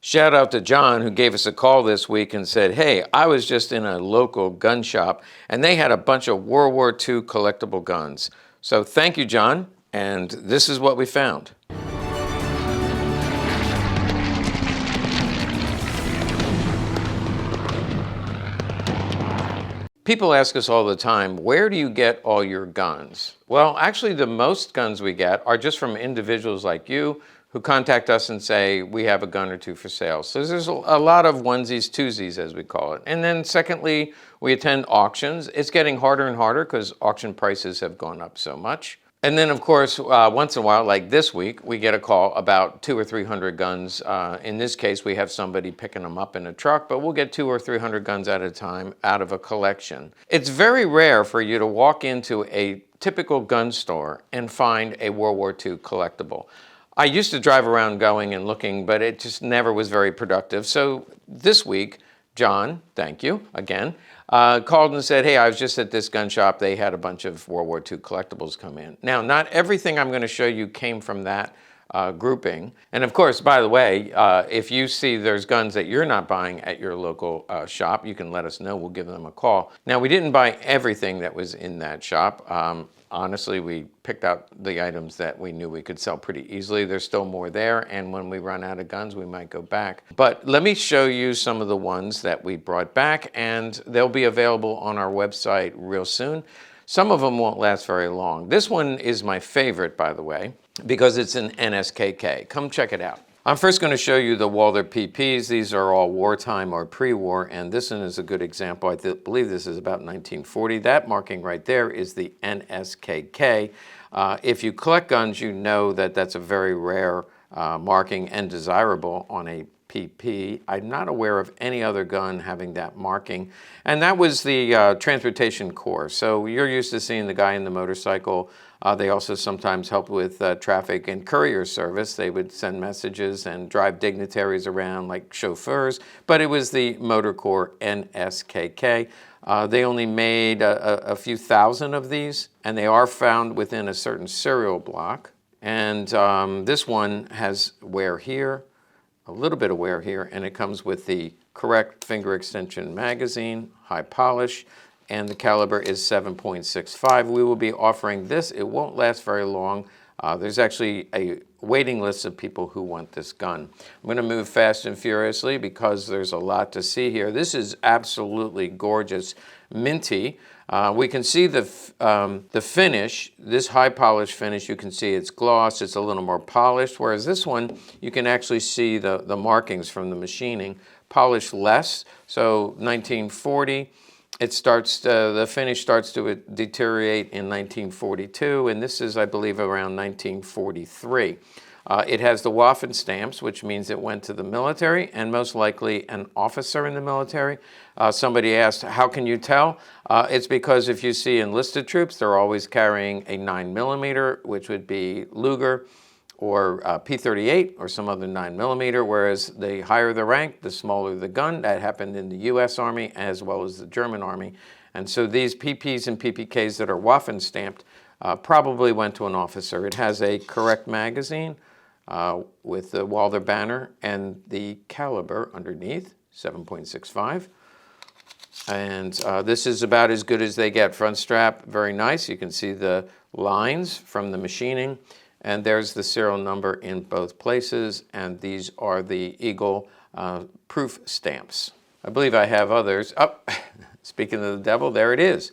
Shout out to John, who gave us a call this week and said, hey, I was just in a local gun shop and they had a bunch of World War II collectible guns. So thank you, John. And this is what we found. People ask us all the time, where do you get all your guns? Well, actually, the most guns we get are just from individuals like you who contact us and say, we have a gun or two for sale. So there's a lot of onesies, twosies, as we call it. And then secondly, we attend auctions. It's getting harder and harder because auction prices have gone up so much. And then, of course, once in a while, like this week, we get a call about 200 or 300 guns. In this case, we have somebody picking them up in a truck, but we'll get 200 or 300 guns at a time out of a collection. It's very rare for you to walk into a typical gun store and find a World War II collectible. I used to drive around going and looking, but it just never was very productive. So this week, John, thank you again, called and said, hey, I was just at this gun shop. They had a bunch of World War II collectibles come in. Now, not everything I'm going to show you came from that grouping. And of course, by the way, if you see there's guns that you're not buying at your local shop, you can let us know. We'll give them a call. Now, we didn't buy everything that was in that shop. Honestly, we picked out the items that we knew we could sell pretty easily. There's still more there, and when we run out of guns, we might go back. But let me show you some of the ones that we brought back, and they'll be available on our website real soon. Some of them won't last very long. This one is my favorite, by the way, because it's an NSKK. Come check it out. I'm first going to show you the Walther PPs. These are all wartime or pre-war, and this one is a good example. I believe this is about 1940. That marking right there is the NSKK. If you collect guns, you know that that's a very rare marking and desirable on a PP. I'm not aware of any other gun having that marking. And that was the Transportation Corps. So you're used to seeing the guy in the motorcycle. They also sometimes help with traffic and courier service. They would send messages and drive dignitaries around like chauffeurs. But it was the Motor Corps NSKK. They only made a few thousand of these, and they are found within a certain serial block. And this one has wear here, a little bit of wear here, and it comes with the correct finger extension magazine, high polish, and the caliber is 7.65. We will be offering this. It won't last very long. There's actually a waiting list of people who want this gun. I'm going to move fast and furiously because there's a lot to see here. This is absolutely gorgeous, minty. We can see the finish, this high polish finish. You can see it's gloss, it's a little more polished, whereas this one, you can actually see the markings from the machining, polished less. So 1940, it starts, the finish starts to deteriorate in 1942, and this is, I believe, around 1943. It has the Waffen stamps, which means it went to the military, and most likely an officer in the military. Somebody asked, how can you tell? It's because if you see enlisted troops, they're always carrying a 9mm, which would be Luger, or P38 or some other 9mm, whereas the higher the rank, the smaller the gun. That happened in the US Army as well as the German Army. And so these PPs and PPKs that are Waffen stamped probably went to an officer. It has a correct magazine with the Walther banner and the caliber underneath, 7.65. And this is about as good as they get. Front strap, very nice. You can see the lines from the machining. And there's the serial number in both places, and these are the Eagle proof stamps. I believe I have others. Oh, speaking of the devil, there it is.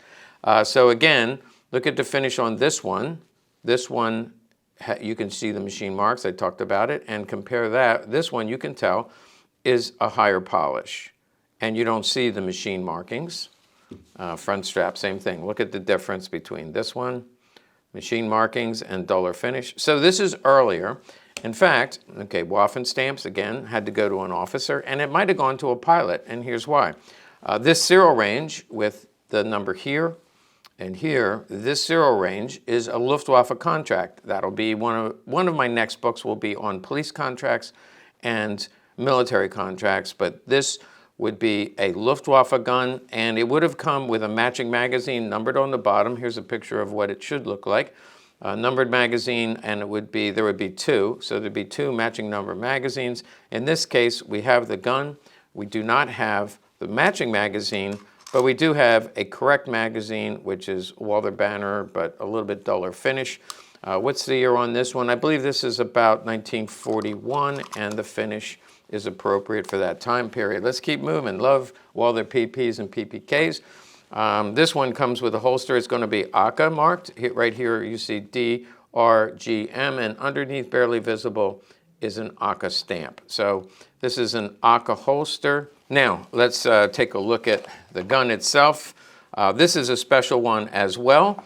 So again, look at the finish on this one. This one, you can see the machine marks. I talked about it. And compare that. This one, you can tell, is a higher polish. And you don't see the machine markings. Front strap, same thing. Look at the difference between this one, machine markings, and duller finish. So this is earlier. In fact, okay, Waffen stamps, again, had to go to an officer, and it might have gone to a pilot, and here's why. This serial range with the number here and here, this serial range is a Luftwaffe contract. That'll be one of my next books will be on police contracts and military contracts, but this would be a Luftwaffe gun, and it would have come with a matching magazine numbered on the bottom. Here's a picture of what it should look like. numbered magazine, and there would be two. So there'd be two matching number magazines. In this case, we have the gun. We do not have the matching magazine, but we do have a correct magazine, which is Walther Banner, but a little bit duller finish. What's the year on this one? I believe this is about 1941, and the finish is appropriate for that time period. Let's keep moving. Love Walther PPs and PPKs. This one comes with a holster. It's going to be ACA marked. Right here you see DRGM, and underneath, barely visible, is an ACA stamp. So this is an ACA holster. Now let's take a look at the gun itself. This is a special one as well.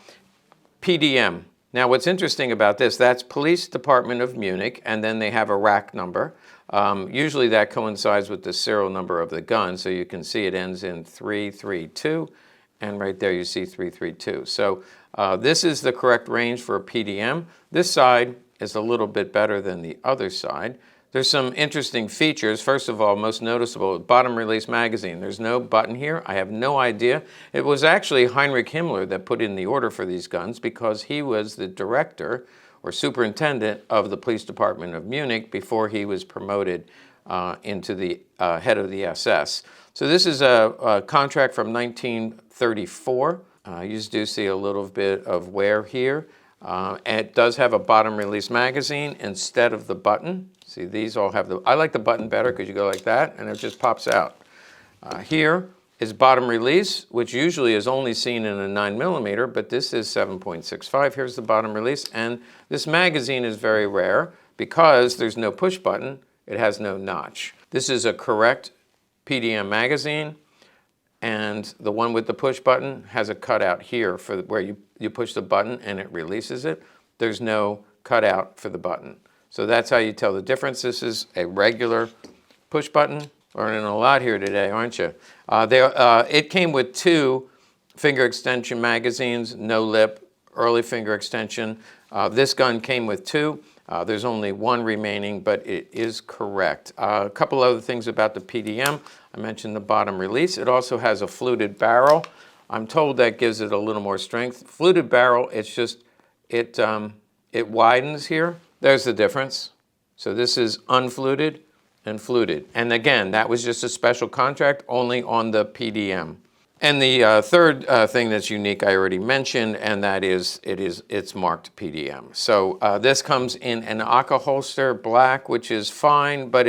PDM. Now what's interesting about this, that's Police Department of Munich, and then they have a rack number. Usually that coincides with the serial number of the gun, so you can see it ends in 332, and right there you see 332. So this is the correct range for a PDM. This side is a little bit better than the other side. There's some interesting features. First of all, most noticeable, bottom release magazine. There's no button here. I have no idea. It was actually Heinrich Himmler that put in the order for these guns because he was the director or superintendent of the Police Department of Munich before he was promoted into the head of the SS. So this is a contract from 1934. You do see a little bit of wear here. And it does have a bottom release magazine instead of the button. See, these all have I like the button better because you go like that and it just pops out. Here is bottom release, which usually is only seen in a 9mm, but this is 7.65. Here's the bottom release, and this magazine is very rare because there's no push button. It has no notch. This is a correct PDM magazine, and the one with the push button has a cutout here for where you push the button and it releases it. There's no cutout for the button. So that's how you tell the difference. This is a regular push button. Learning a lot here today, aren't you? It came with two finger extension magazines, no lip, early finger extension. This gun came with two. There's only one remaining, but it is correct. A couple other things about the PDM. I mentioned the bottom release. It also has a fluted barrel. I'm told that gives it a little more strength. Fluted barrel, it's just, it widens here. There's the difference. So this is unfluted and fluted. And again, that was just a special contract only on the PDM. And the third thing that's unique I already mentioned, and that is it's marked PDM. So this comes in an ACA holster, black, which is fine, but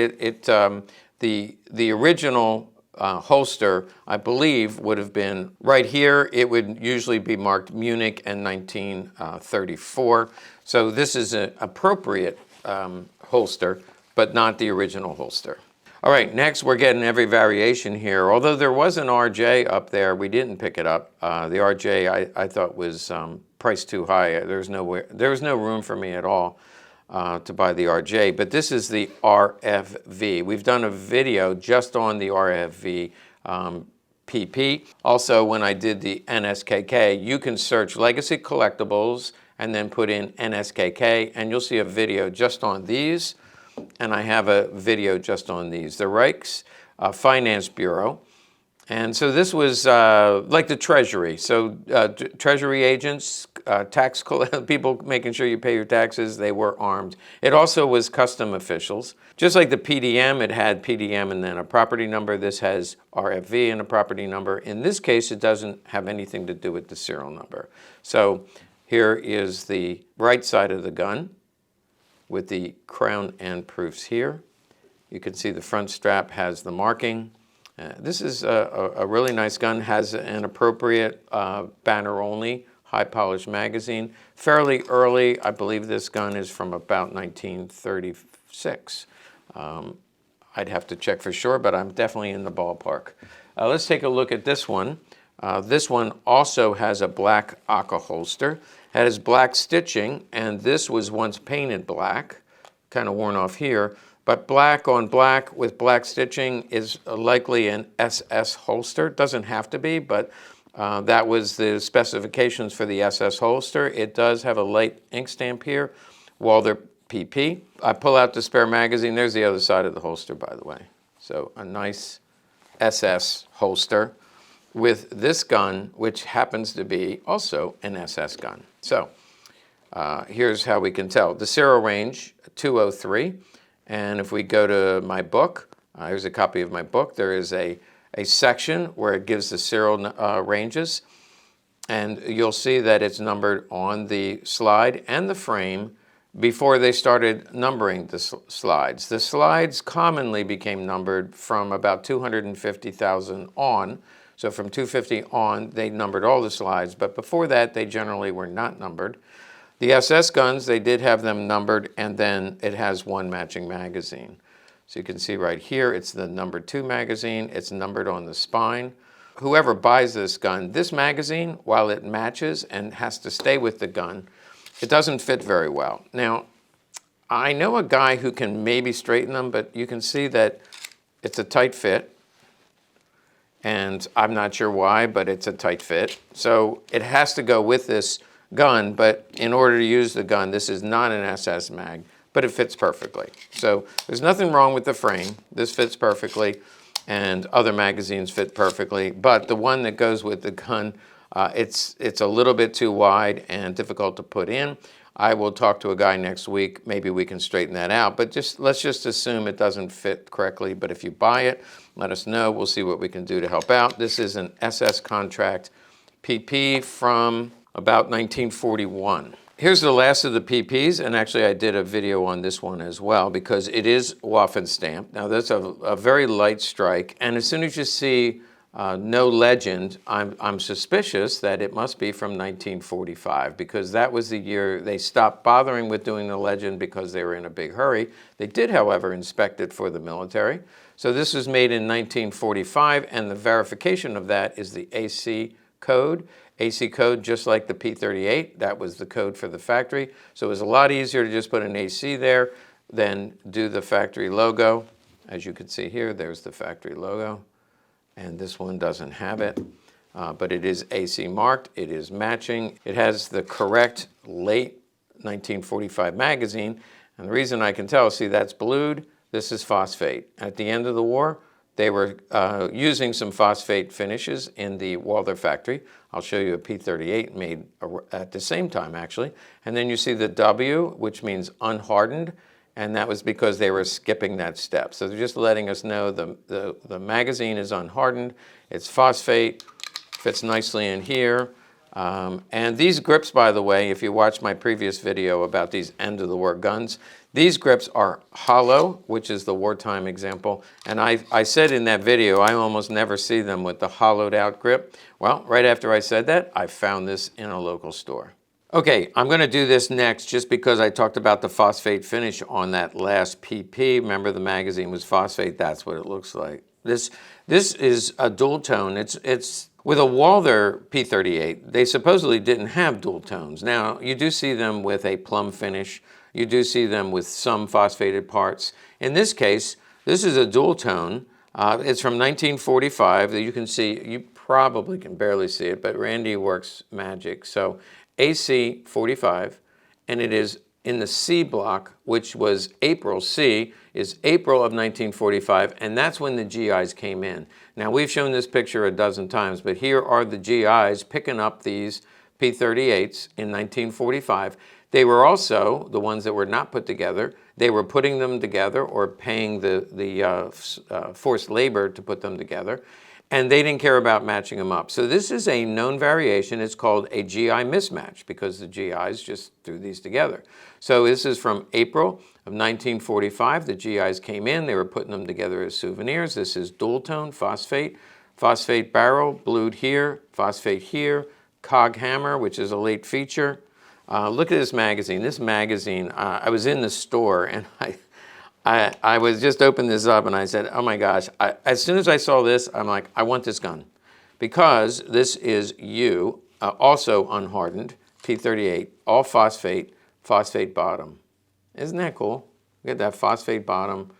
the original holster, I believe, would have been right here. It would usually be marked Munich and 1934. So this is an appropriate holster, but not the original holster. All right, next we're getting every variation here. Although there was an RJ up there, we didn't pick it up. The RJ I thought was priced too high. There was no room for me at all to buy the RJ. But this is the RFV. We've done a video just on the RFV PP. Also, when I did the NSKK, you can search Legacy Collectibles and then put in NSKK, and you'll see a video just on these. And I have a video just on these. The Reichs Finance Bureau. And so this was like the Treasury. So Treasury agents, tax people making sure you pay your taxes, they were armed. It also was custom officials. Just like the PDM, it had PDM and then a property number. This has RFV and a property number. In this case, it doesn't have anything to do with the serial number. So here is the right side of the gun with the crown and proofs here. You can see the front strap has the marking. This is a really nice gun, has an appropriate banner only, high polished magazine. Fairly early, I believe this gun is from about 1936. I'd have to check for sure, but I'm definitely in the ballpark. Let's take a look at this one. This one also has a black ACA holster. It has black stitching, and this was once painted black, kind of worn off here. But black on black with black stitching is likely an SS holster. Doesn't have to be, but that was the specifications for the SS holster. It does have a light ink stamp here, Walther PP. I pull out the spare magazine. There's the other side of the holster, by the way. So a nice SS holster with this gun, which happens to be also an SS gun. So Here's how we can tell. The serial range, 203. And if we go to my book, here's a copy of my book. There is a section where it gives the serial ranges. And you'll see that it's numbered on the slide and the frame before they started numbering the slides. The slides commonly became numbered from about 250,000 on. So from 250 on, they numbered all the slides. But before that, they generally were not numbered. The SS guns, they did have them numbered, and then it has one matching magazine. So you can see right here, it's the number 2 magazine. It's numbered on the spine. Whoever buys this gun, this magazine, while it matches and has to stay with the gun, it doesn't fit very well. Now, I know a guy who can maybe straighten them, but you can see that it's a tight fit. And I'm not sure why, but it's a tight fit. So it has to go with this gun, but in order to use the gun, this is not an SS mag, but it fits perfectly. So there's nothing wrong with the frame. This fits perfectly, and other magazines fit perfectly. But the one that goes with the gun, it's a little bit too wide and difficult to put in. I will talk to a guy next week. Maybe we can straighten that out. But let's just assume it doesn't fit correctly. But if you buy it, let us know. We'll see what we can do to help out. This is an SS Contract PP from about 1941. Here's the last of the PPs, and actually I did a video on this one as well because it is Waffen stamped. Now that's a very light strike, and as soon as you see no legend, I'm suspicious that it must be from 1945 because that was the year they stopped bothering with doing the legend because they were in a big hurry. They did, however, inspect it for the military. So this was made in 1945, and the verification of that is the AC code. AC code, just like the P38, that was the code for the factory. So it was a lot easier to just put an AC there than do the factory logo. As you can see here, there's the factory logo. And this one doesn't have it, but it is AC marked. It is matching. It has the correct late 1945 magazine. And the reason I can tell, see, that's blued. This is phosphate. At the end of the war, they were using some phosphate finishes in the Walther factory. I'll show you a P38 made at the same time, actually. And then you see the W, which means unhardened, and that was because they were skipping that step. So they're just letting us know the magazine is unhardened. It's phosphate, fits nicely in here. And these grips, by the way, if you watch my previous video about these end-of-the-war guns, these grips are hollow, which is the wartime example. And I said in that video, I almost never see them with the hollowed out grip. Well, right after I said that, I found this in a local store. Okay, I'm going to do this next just because I talked about the phosphate finish on that last PP. Remember, the magazine was phosphate. That's what it looks like. This is a dual tone. It's with a Walther P38. They supposedly didn't have dual tones. Now, you do see them with a plum finish. You do see them with some phosphated parts. In this case, this is a dual tone. It's from 1945. You can see, you probably can barely see it, but Randy works magic. So AC 45, and it is in the C block, which was April. C is April of 1945, and that's when the GIs came in. Now, we've shown this picture a dozen times, but here are the GIs picking up these P38s in 1945. They were also, the ones that were not put together, they were putting them together or paying the forced labor to put them together, and they didn't care about matching them up. So this is a known variation. It's called a GI mismatch because the GIs just threw these together. So this is from April of 1945. The GIs came in. They were putting them together as souvenirs. This is dual tone, phosphate, phosphate barrel, blued here, phosphate here, cog hammer, which is a late feature. Look at this magazine. This magazine, I was in the store and I was just opening this up and I said, oh my gosh, as soon as I saw this, I'm like, I want this gun. Because this is also unhardened, P38, all phosphate, phosphate bottom. Isn't that cool? Look at that phosphate bottom.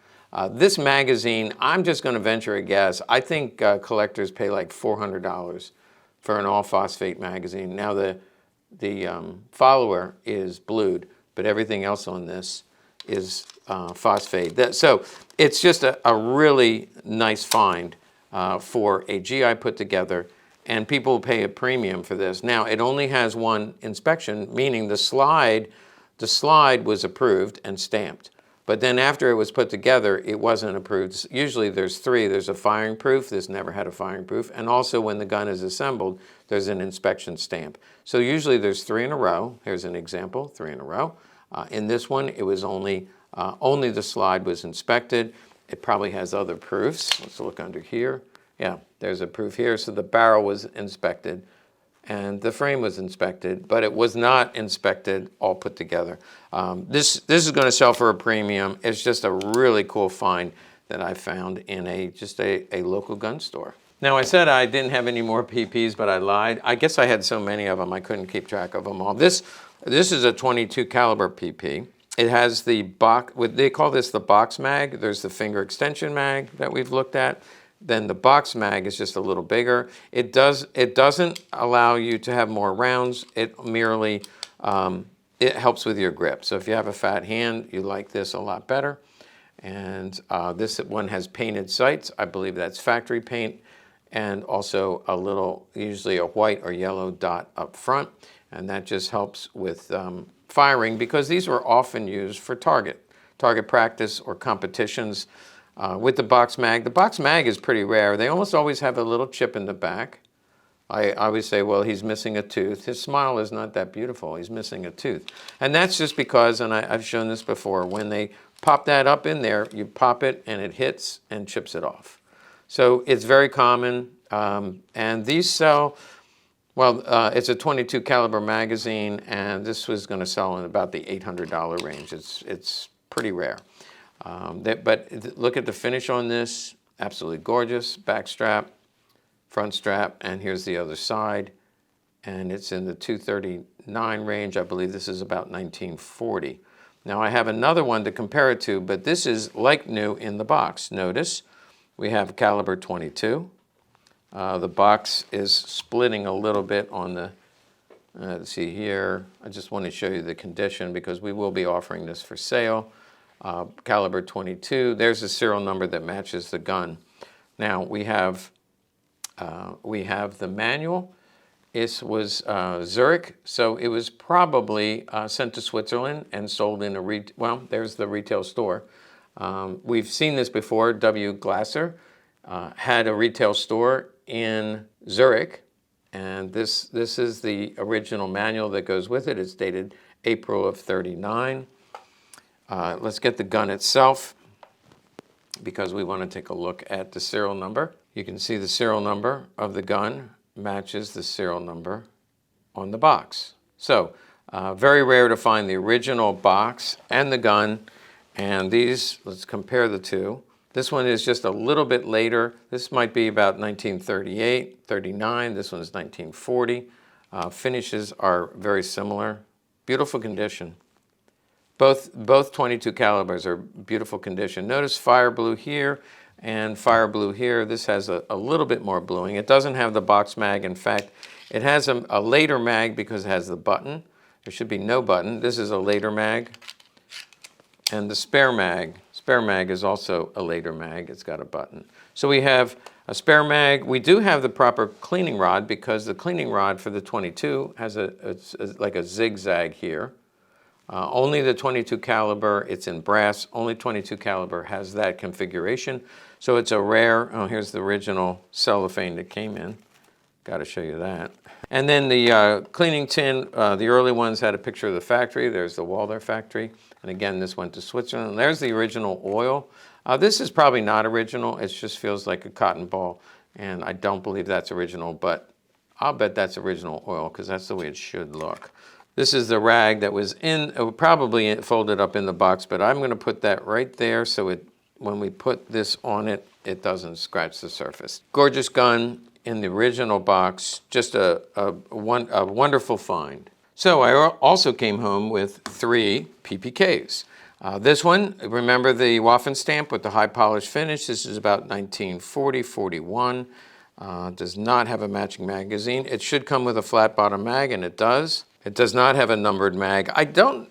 This magazine, I'm just going to venture a guess. I think collectors pay like $400 for an all phosphate magazine. Now the follower is blued, but everything else on this is phosphate. So it's just a really nice find for a GI put together and people pay a premium for this. Now, it only has one inspection, meaning the slide was approved and stamped. But then after it was put together, it wasn't approved. Usually there's three. There's a firing proof. This never had a firing proof. And also when the gun is assembled, there's an inspection stamp. So usually there's three in a row. Here's an example, three in a row. In this one, it was only the slide was inspected. It probably has other proofs. Let's look under here. Yeah, there's a proof here. So the barrel was inspected and the frame was inspected, but it was not inspected all put together. This is going to sell for a premium. It's just a really cool find that I found in just a local gun store. Now, I said I didn't have any more PPs, but I lied. I guess I had so many of them I couldn't keep track of them all. This is a 22 caliber PP. It has the box, they call this the box mag. There's the finger extension mag that we've looked at. Then the box mag is just a little bigger. It doesn't allow you to have more rounds. It merely, it helps with your grip. So if you have a fat hand, you like this a lot better. And this one has painted sights. I believe that's factory paint. And also a little, usually a white or yellow dot up front. And that just helps with firing, because these were often used for target practice or competitions. With the box mag is pretty rare. They almost always have a little chip in the back. I always say, well, he's missing a tooth. His smile is not that beautiful. He's missing a tooth. And that's just because, and I've shown this before, when they pop that up in there, you pop it and it hits and chips it off. So it's very common. And these sell, well, it's a 22 caliber magazine, and this was going to sell in about the $800 range. It's pretty rare. But look at the finish on this, absolutely gorgeous. Back strap, front strap, and here's the other side. And it's in the $239 range. I believe this is about $1940. Now I have another one to compare it to, but this is like new in the box. Notice we have caliber 22. The box is splitting a little bit on the, let's see here. I just want to show you the condition because we will be offering this for sale. Caliber 22. There's a serial number that matches the gun. Now we have the manual. It was Zurich, so it was probably sent to Switzerland and sold in well, there's the retail store. We've seen this before. W. Glasser had a retail store in Zurich, and this is the original manual that goes with it. It's dated April of '39. Let's get the gun itself, because we want to take a look at the serial number. You can see the serial number of the gun matches the serial number on the box. So very rare to find the original box and the gun. And these, let's compare the two. This one is just a little bit later. This might be about 1938, 39. This one is 1940. Finishes are very similar. Beautiful condition. Both 22 calibers are beautiful condition. Notice fire blue here and fire blue here. This has a little bit more bluing. It doesn't have the box mag. In fact, it has a later mag because it has the button. There should be no button. This is a later mag. And the spare mag is also a later mag. It's got a button. So we have a spare mag. We do have the proper cleaning rod, because the cleaning rod for the 22 has it's like a zigzag here. Only the 22 caliber, it's in brass, only 22 caliber has that configuration. So it's a rare, oh, here's the original cellophane that came in. Got to show you that. And then the cleaning tin, the early ones had a picture of the factory. There's the Walther factory. And again, this went to Switzerland. There's the original oil. This is probably not original. It just feels like a cotton ball. And I don't believe that's original, but I'll bet that's original oil, because that's the way it should look. This is the rag that was probably folded up in the box, but I'm going to put that right there so when we put this on it, it doesn't scratch the surface. Gorgeous gun in the original box, just a wonderful find. So I also came home with 3 PPKs. This one, remember the Waffen stamp with the high polish finish. This is about 1940, 41. Does not have a matching magazine. It should come with a flat bottom mag, and it does. It does not have a numbered mag. I don't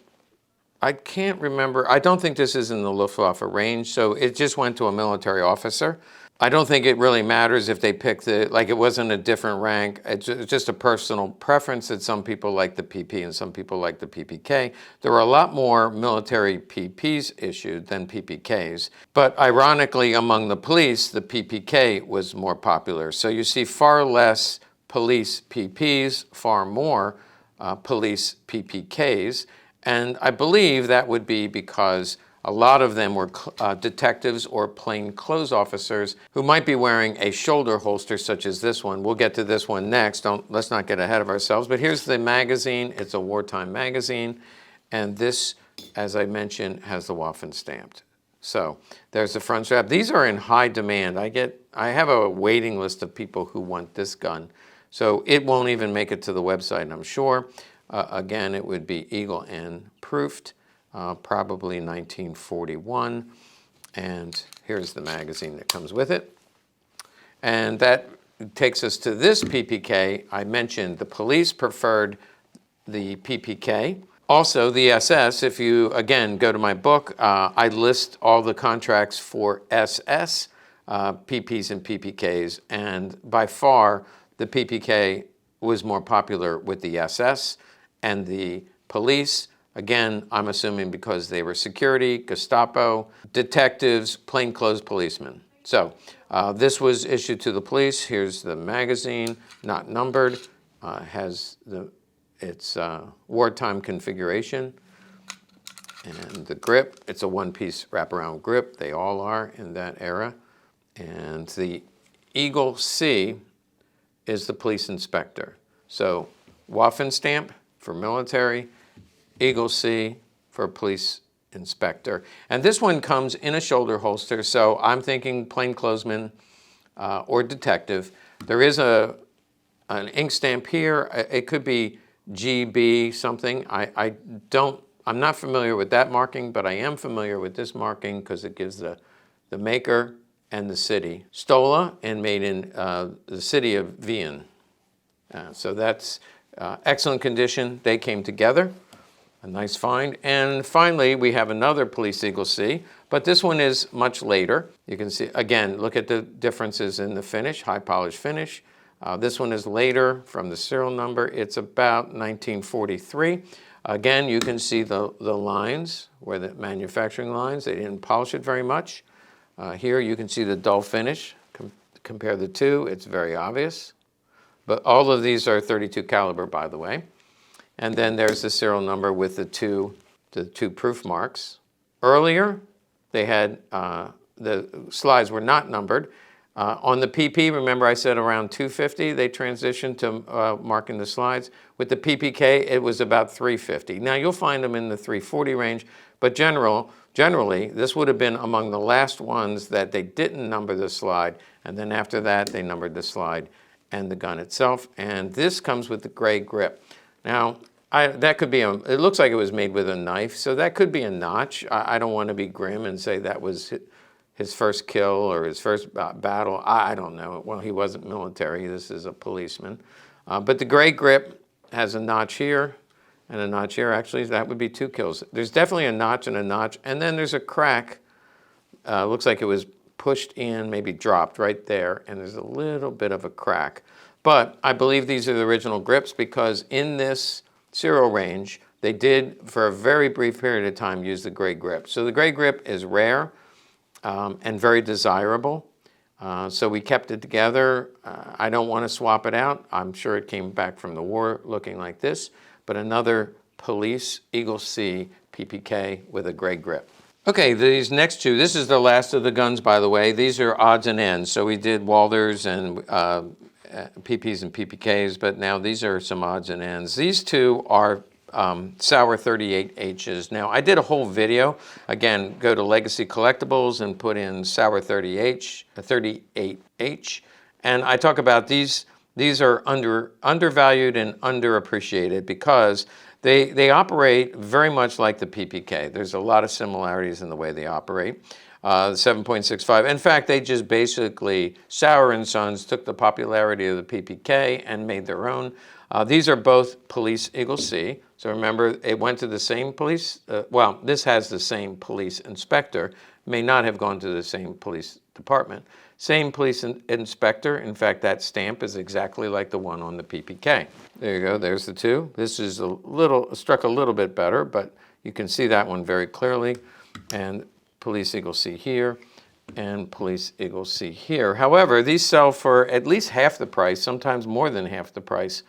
I can't remember. I don't think this is in the Luftwaffe range, so it just went to a military officer. I don't think it really matters if they pick like it wasn't a different rank. It's just a personal preference that some people like the PP and some people like the PPK. There were a lot more military PPs issued than PPKs. But ironically, among the police, the PPK was more popular. So you see far less police PPs, far more police PPKs. And I believe that would be because a lot of them were detectives or plainclothes officers who might be wearing a shoulder holster such as this one. We'll get to this one next. Let's not get ahead of ourselves. But here's the magazine. It's a wartime magazine. And this, as I mentioned, has the Waffen stamped. So there's the front strap. These are in high demand. I have a waiting list of people who want this gun. So it won't even make it to the website, I'm sure. Again, it would be Eagle N proofed. Probably 1941, and here's the magazine that comes with it. And that takes us to this PPK. I mentioned the police preferred the PPK. Also, the SS, if you, again, go to my book, I list all the contracts for SS, PPs and PPKs, and by far, the PPK was more popular with the SS and the police. Again, I'm assuming because they were security, Gestapo, detectives, plainclothes policemen. So this was issued to the police. Here's the magazine, not numbered, has its wartime configuration. And the grip, it's a one-piece wraparound grip. They all are in that era. And the Eagle C is the police inspector. So Waffen stamp for military, Eagle C for police inspector. And this one comes in a shoulder holster, so I'm thinking plainclothesman or detective. There is an ink stamp here. It could be GB something. I'm not familiar with that marking, but I am familiar with this marking because it gives the maker and the city. Stola and made in the city of Wien. So that's excellent condition. They came together. A nice find. And finally, we have another Police Eagle C, but this one is much later. You can see, again, look at the differences in the finish, high polish finish. This one is later from the serial number. It's about 1943. Again, you can see the lines, where the manufacturing lines, they didn't polish it very much. Here you can see the dull finish. Compare the two, it's very obvious. But all of these are .32 caliber, by the way. And then there's the serial number with the two proof marks. Earlier, they had, the slides were not numbered. On the PP, remember I said around 250, they transitioned to marking the slides. With the PPK, it was about 350. Now you'll find them in the 340 range, but generally, this would have been among the last ones that they didn't number the slide, and then after that, they numbered the slide and the gun itself. And this comes with the gray grip. Now, that could be, it looks like it was made with a knife, so that could be a notch. I don't want to be grim and say that was his first kill or his first battle. I don't know. Well, he wasn't military. This is a policeman. But the gray grip has a notch here and a notch here. Actually, that would be 2 kills. There's definitely a notch, and then there's a crack. Looks like it was pushed in, maybe dropped right there, and there's a little bit of a crack. But I believe these are the original grips because in this serial range, they did, for a very brief period of time, use the gray grip. So the gray grip is rare and very desirable. So we kept it together. I don't want to swap it out. I'm sure it came back from the war looking like this, but another police Eagle C PPK with a gray grip. Okay, these next two, this is the last of the guns, by the way. These are odds and ends. So we did Walders and PPs and PPKs, but now these are some odds and ends. These two are Sauer 38Hs. Now, I did a whole video. Again, go to Legacy Collectibles and put in Sauer 38H, and I talk about these. These are undervalued and underappreciated because they operate very much like the PPK. There's a lot of similarities in the way they operate. 7.65. In fact, they just basically, Sauer and Sons took the popularity of the PPK and made their own. These are both Police Eagle C. So remember, it went to the same police, well, this has the same police inspector, may not have gone to the same police department. Same police inspector. In fact, that stamp is exactly like the one on the PPK. There you go, there's the two. This is struck a little bit better, but you can see that one very clearly. And Police Eagle C here, and Police Eagle C here. However, these sell for at least half the price, sometimes more than half the price.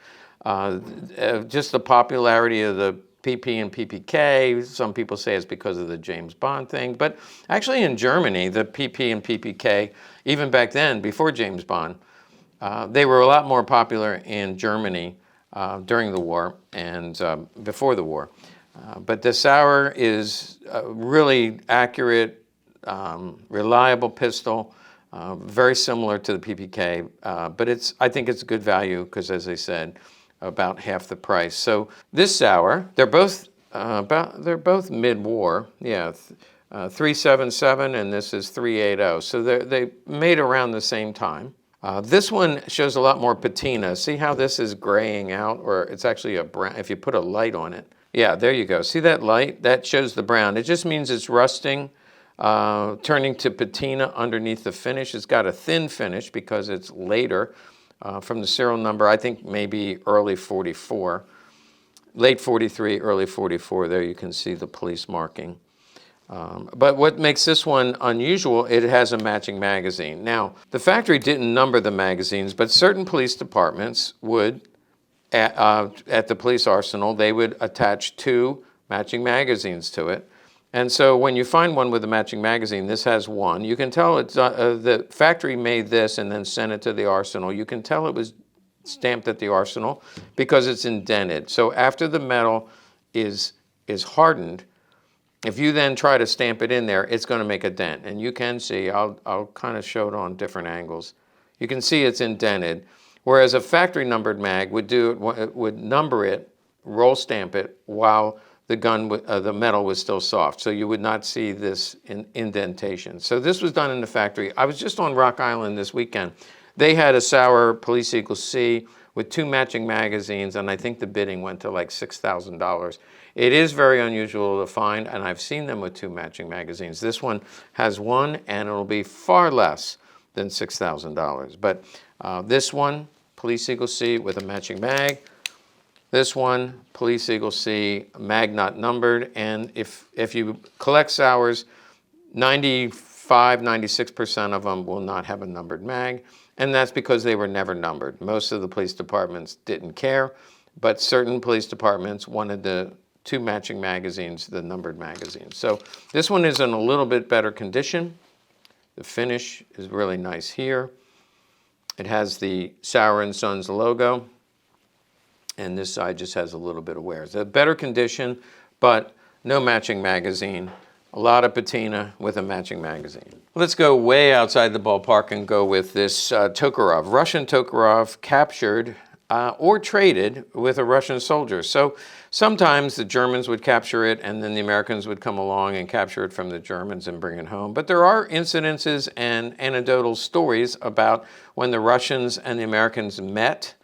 Just the popularity of the PP and PPK. Some people say it's because of the James Bond thing, but actually in Germany, the PP and PPK, even back then, before James Bond, they were a lot more popular in Germany during the war and before the war. But the Sauer is a really accurate, reliable pistol, very similar to the PPK, but I think it's a good value because, as I said, about half the price. So this Sauer, they're both mid-war, yeah, 377 and this is 380. So they made around the same time. This one shows a lot more patina. See how this is graying out, or it's actually a brown if you put a light on it. Yeah, there you go. See that light? That shows the brown. It just means it's rusting, turning to patina underneath the finish. It's got a thin finish because it's later. From the serial number, I think maybe early 44, late 43, early 44. There you can see the police marking. But what makes this one unusual, it has a matching magazine. Now, the factory didn't number the magazines, but certain police departments would, at the police arsenal, they would attach 2 matching magazines to it. And so when you find one with a matching magazine, this has one. You can tell it's the factory made this and then sent it to the arsenal. You can tell it was stamped at the arsenal because it's indented. So after the metal is hardened, if you then try to stamp it in there, it's going to make a dent. And you can see, I'll kind of show it on different angles. You can see it's indented. Whereas a factory numbered mag would number it, roll stamp it while the metal was still soft, so you would not see this indentation. So this was done in the factory. I was just on Rock Island this weekend. They had a Sauer Police Eagle C with 2 matching magazines, and I think the bidding went to like $6,000. It is very unusual to find, and I've seen them with 2 matching magazines. This one has 1, and it'll be far less than $6,000. But this one, Police Eagle C with a matching mag. This one, Police Eagle C, mag not numbered, and if you collect Sauers, 96% of them will not have a numbered mag, and that's because they were never numbered. Most of the police departments didn't care, but certain police departments wanted the 2 matching magazines, the numbered magazines. So this one is in a little bit better condition. The finish is really nice here. It has the Sauer & Sons logo. And this side just has a little bit of wear. It's a better condition, but no matching magazine. A lot of patina with a matching magazine. Let's go way outside the ballpark and go with this Tokarev. Russian Tokarev captured or traded with a Russian soldier. So sometimes the Germans would capture it and then the Americans would come along and capture it from the Germans and bring it home. But there are incidences and anecdotal stories about when the Russians and the Americans met.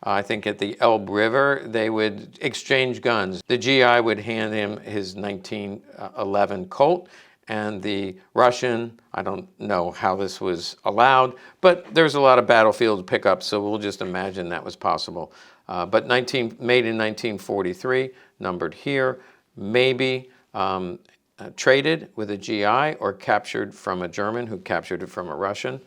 I think at the Elbe River, they would exchange guns. The GI would hand him his 1911 Colt, and the Russian, I don't know how this was allowed, but there's a lot of battlefield pickups, so we'll just imagine that was possible. But made in 1943, numbered here, maybe traded with a GI or captured from a German who captured it from a Russian.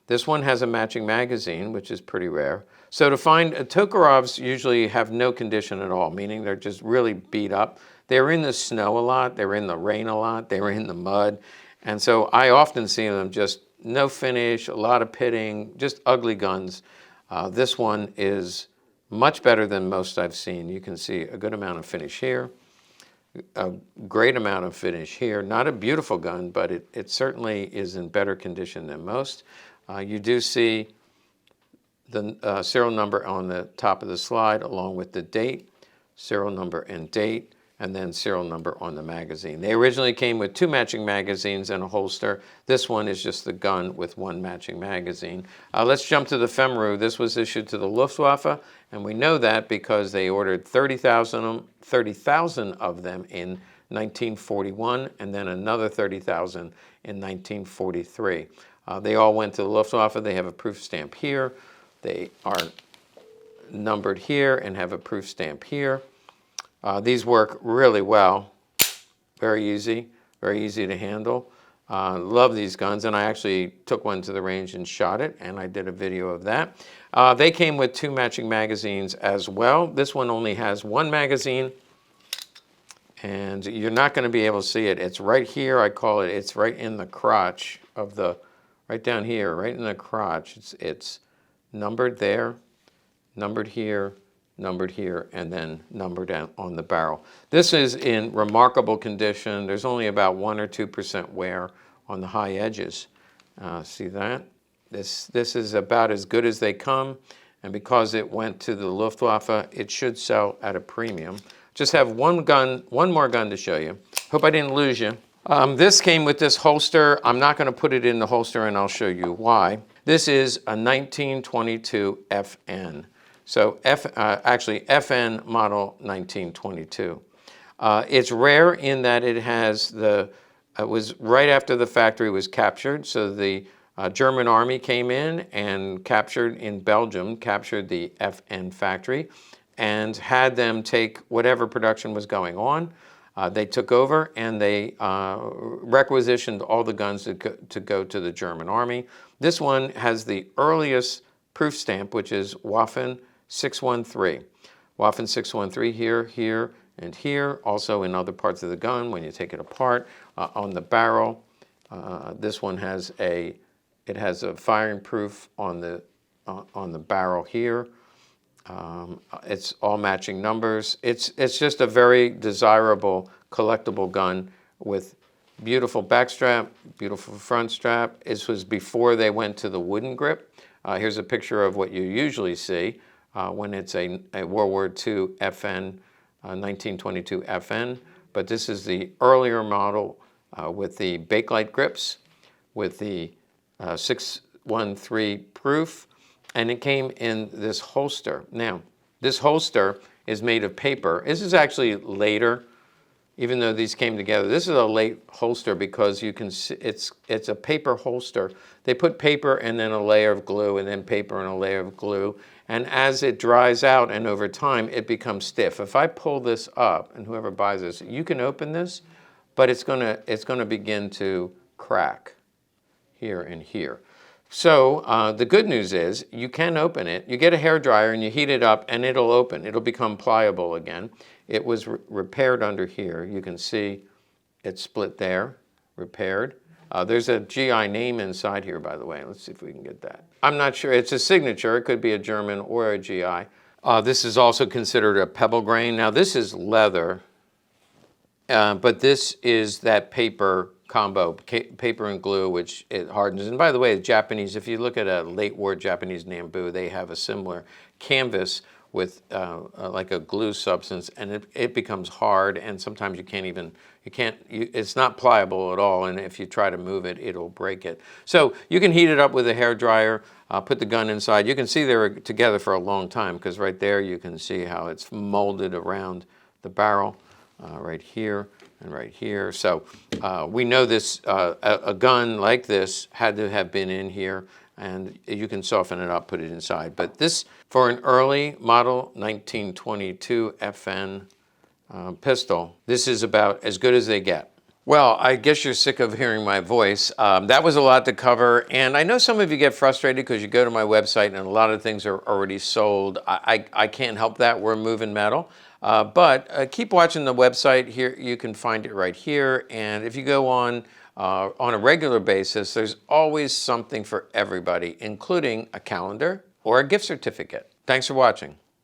This one has a matching magazine, which is pretty rare. So to find Tokarevs usually have no condition at all, meaning they're just really beat up. They're in the snow a lot, they're in the rain a lot, they're in the mud. And so I often see them just no finish, a lot of pitting, just ugly guns. This one is much better than most I've seen. You can see a good amount of finish here, a great amount of finish here. Not a beautiful gun, but it certainly is in better condition than most. You do see the serial number on the top of the slide along with the date, serial number and date. and then serial number on the magazine. They originally came with 2 matching magazines and a holster. This one is just the gun with 1 matching magazine. Let's jump to the Femru. This was issued to the Luftwaffe, and we know that because they ordered 30,000 of them in 1941, and then another 30,000 in 1943. They all went to the Luftwaffe. They have a proof stamp here. They are numbered here and have a proof stamp here. These work really well, very easy to handle. Love these guns, and I actually took one to the range and shot it, and I did a video of that. They came with 2 matching magazines as well. This one only has 1 magazine, and you're not going to be able to see it. It's right here, I call it, it's right in the crotch of the, right down here, right in the crotch. It's numbered there, numbered here, and then numbered on the barrel. This is in remarkable condition. There's only about 1 or 2% wear on the high edges. See that? This is about as good as they come, and because it went to the Luftwaffe, it should sell at a premium. Just have one more gun to show you. Hope I didn't lose you. This came with this holster. I'm not going to put it in the holster, and I'll show you why. This is a 1922 FN. So actually FN model 1922. It's rare in that it has it was right after the factory was captured. So the German army came in and captured in Belgium, captured the FN factory and had them take whatever production was going on. They took over and they requisitioned all the guns to go to the German army. This one has the earliest proof stamp, which is Waffen 613. Waffen 613 here, here, and here. Also in other parts of the gun when you take it apart. On the barrel, this one has a firing proof on the barrel here. It's all matching numbers. It's just a very desirable collectible gun with beautiful back strap, beautiful front strap. This was before they went to the wooden grip. Here's a picture of what you usually see when it's a World War II FN, 1922 FN. But this is the earlier model with the Bakelite grips, with the 613 proof, and it came in this holster. Now, this holster is made of paper. This is actually later, even though these came together. This is a late holster because you can see it's a paper holster. They put paper and then a layer of glue and then paper and a layer of glue. And as it dries out and over time, it becomes stiff. If I pull this up, and whoever buys this, you can open this, but it's gonna begin to crack here and here. So the good news is you can open it. You get a hairdryer and you heat it up and it'll open. It'll become pliable again. It was repaired under here. You can see it's split there, repaired. There's a GI name inside here, by the way. Let's see if we can get that. I'm not sure. It's a signature. It could be a German or a GI. This is also considered a pebble grain. Now, this is leather, but this is that paper combo, paper and glue, which it hardens. And by the way, the Japanese, if you look at a late war Japanese Nambu, they have a similar canvas with like a glue substance, and it becomes hard, and sometimes it's not pliable at all, and if you try to move it, it'll break it. So you can heat it up with a hairdryer, put the gun inside. You can see they were together for a long time, because right there you can see how it's molded around the barrel, right here and right here. So we know this, a gun like this had to have been in here, and you can soften it up, put it inside. But this, for an early model 1922 FN pistol, this is about as good as they get. Well, I guess you're sick of hearing my voice. That was a lot to cover, and I know some of you get frustrated because you go to my website and a lot of things are already sold. I can't help that. We're moving metal. But keep watching the website. Here you can find it right here, and if you go on a regular basis, there's always something for everybody, including a calendar or a gift certificate. Thanks for watching.